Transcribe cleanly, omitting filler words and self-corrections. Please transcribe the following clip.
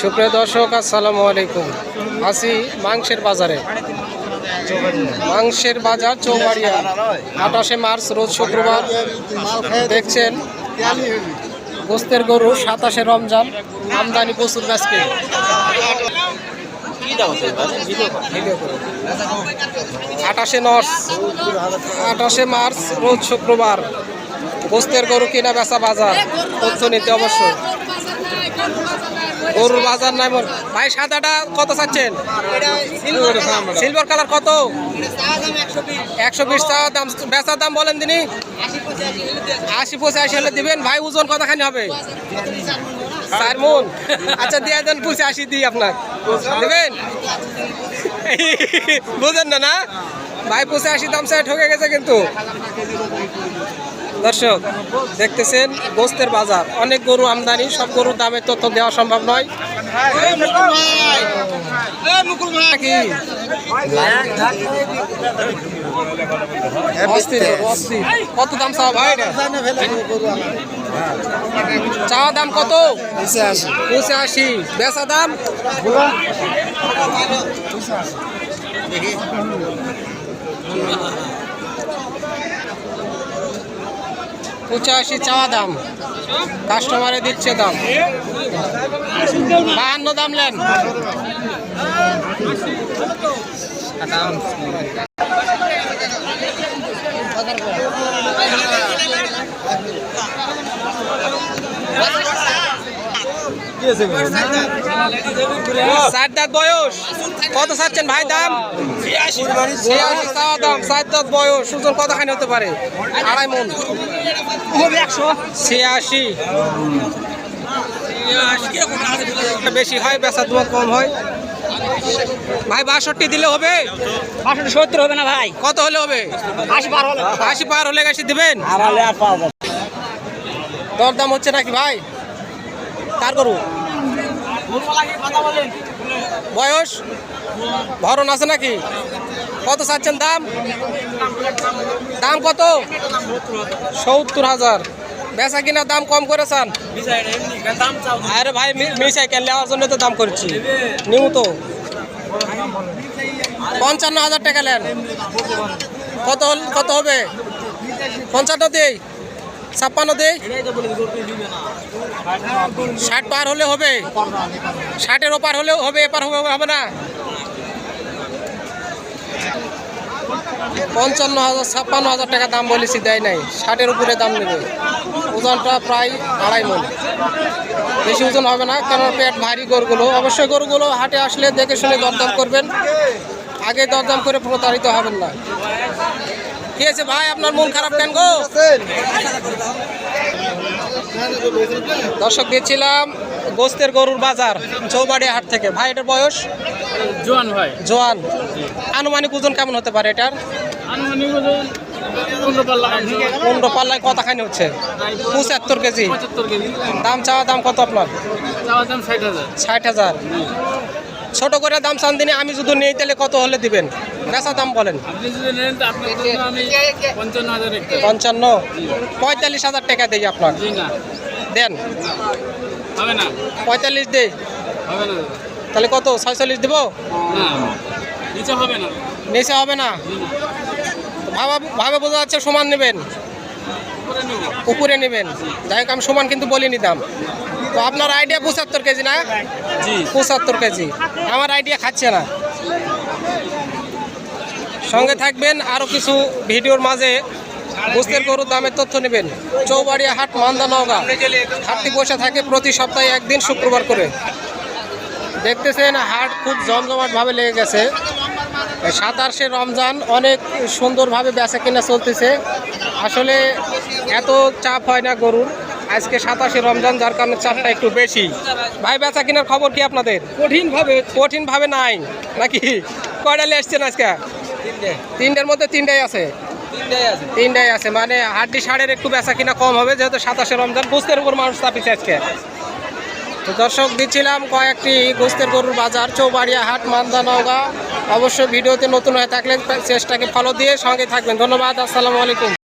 সুপ্রিয় দর্শক, আসসালামু আলাইকুম। আছি মাংসের বাজারে। মাংসের বাজার চৌবাড়িয়া, 28শে মার্চ রোজ শুক্রবার। দেখছেন গোস্তের গরু, 27শে রমজান, আমদানি প্রচুর ব্যাচকে। 28শে মার্চ রোজ শুক্রবার। গোস্তের গরু কিনা বেচা বাজার, তথ্য নিতে অবশ্যই। গরুর বাজার নাই ভাই। সাদাটা কত চাচ্ছেন? সিলভার কালার কত? 120 টাকা দাম। বেচার দাম বলেন তিনি 80-85 হলে দিবেন ভাই। ওজন কতখানি হবে? 4 মণ। আচ্ছা দিয়ে দেন, 85 দিই আপনার, দেবেন? বুঝেন না ভাই, 85 দাম চাই, ঠকে গেছে কিন্তু। দর্শক দেখতেছেন গোস্তের বাজার, অনেক গরু আমদানি। সব গরুর দামের তথ্য দেওয়া সম্ভব নয়। কত দাম চাওয়া ভাই? চাওয়া দাম কত? 85। বেচা দাম 85 চাওয়া দাম। কাস্টমারে দিচ্ছে দাম 52 দাম নেন। চার দাঁত বয়স। কত চাচ্ছেন ভাই দাম? 86 চাওয়া দাম। 4 দাঁত বয়স। ওজন কতখানি হতে পারে? 2.5 মণ। 86। বেশি হয়, বেচা তোমার কম হয় ভাই। 62 দিলে হবে? 70 হবে না ভাই। কত হলে হবে? 80 পার হলে গাছি দিবেন? দরদাম হচ্ছে নাকি ভাই? কার গরু? বয়স ভরণ আছে নাকি? কত চাচ্ছেন দাম? দাম কত? 70,000। বেচা কিনা দাম কম করে চান? আরে ভাই মিশাই কেন নেওয়ার জন্য তো দাম করছি, নিউ তো। 55,000 টাকা নেন। কত হবে? 55 দেই, 56 দেই। 60 পার হলে হবে? 60-এর ওপার হলেও হবে, এপার হবে না? 55,000 56,000 টাকা দাম বলেছি, দেয় নাই। 60-এর উপরে দাম নেবে। ওজনটা প্রায় 2.5 মণ। বেশি ওজন হবে না, কারণ পেট ভারী গরুগুলো। অবশ্যই গরুগুলো হাটে আসলে দেখে শুনে দরদাম করবেন, আগে দরদাম করে প্রতারিত হবেন না। কি আছে ভাই, আপনার মন খারাপ কেন গো? দর্শক দিচ্ছিলাম গোস্তের গরুর বাজার চৌবাড়িয়া হাট থেকে। ভাই এটার বয়স? জোয়ান ভাই। জোয়ান। আনুমানিক ওজন কেমন হতে পারে এটার? আনুমানিক ওজন 15 পাল্লায় কতখানি হচ্ছে? 75 কেজি। 75 কেজি। দাম চাওয়া দাম কত আপনার? চাওয়া দাম 60,000। 60,000। ছোট করে দাম চান দিনে, আমি যদি নেই তাহলে কত হলে দিবেন? বেচা দাম বলেন। আপনি যদি নেন তো আপনার জন্য আমি 55,000 একটা। 55। 45,000 টাকা দেই আপনার। জি না, দেন। হবে না। 45 দেই। হবে না। তাহলে কত? 46 দিব? না, নিচে হবে না। নিচে হবে না? ভাবে বোঝা যাচ্ছে সমান নেবেন, উপরে নেবেন। যাই হোক, আমি সমান কিন্তু বলিনি দাম। তো আপনার আইডিয়া 75 কেজি না? জি, 75 কেজি। আমার আইডিয়া খাচ্ছে না। সঙ্গে থাকবেন, আরও কিছু ভিডিওর মাঝে গোস্তের গরুর দামের তথ্য নেবেন। চৌবাড়িয়া হাট, মান্দা, নওগাঁ। হাটটি বসে থাকে প্রতি সপ্তাহে একদিন, শুক্রবার করে। দেখতেছেন হাট খুব জমজমাটভাবে লেগে গেছে। 27শে রমজান, অনেক সুন্দরভাবে বেচা কিনা চলতেছে। আসলে এত চাপ হয় না গরুর। আজকে 27শে রমজান, যার কারণে চাপটা একটু বেশি। ভাই বেচা কেনার খবর কি আপনাদের? কঠিনভাবে নাই নাকি? কয়টা এসছেন আজকে? 3টের মধ্যে 3টাই আছে। 3টাই আছে, মানে হাড্ডি ষাঁড়ের একটু বেচা কিনা কম হবে, যেহেতু 27শে রমজান। গোস্তের উপর মানুষ চাপিছে আজকে। তো দর্শক দিচ্ছিলাম কয়েকটি গোস্তের গরুর বাজার চৌবাড়িয়া হাট, মান্দা, নওগাঁ। অবশ্যই ভিডিওতে নতুন হয়ে থাকলে চেষ্টাকে ফলো দিয়ে সঙ্গে থাকবেন। ধন্যবাদ। আসসালামু আলাইকুম।